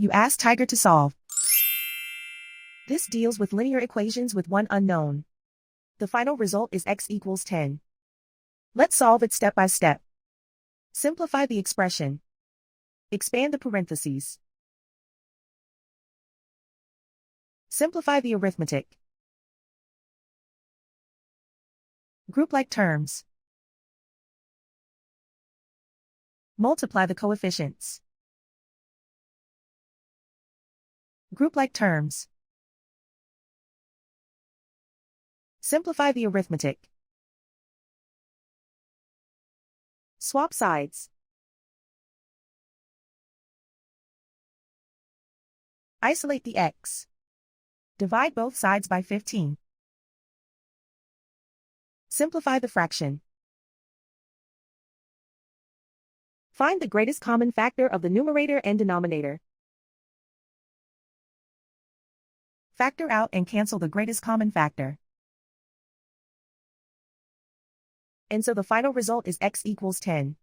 You ask Tiger to solve. This deals with linear equations with one unknown. The final result is x equals 10. Let's solve it step by step. Simplify the expression. Expand the parentheses. Simplify the arithmetic. Group like terms. Multiply the coefficients. Group like terms. Simplify the arithmetic. Swap sides. Isolate the x. Divide both sides by 15. Simplify the fraction. Find the greatest common factor of the numerator and denominator. Factor out and cancel the greatest common factor. And so the final result is x equals 10.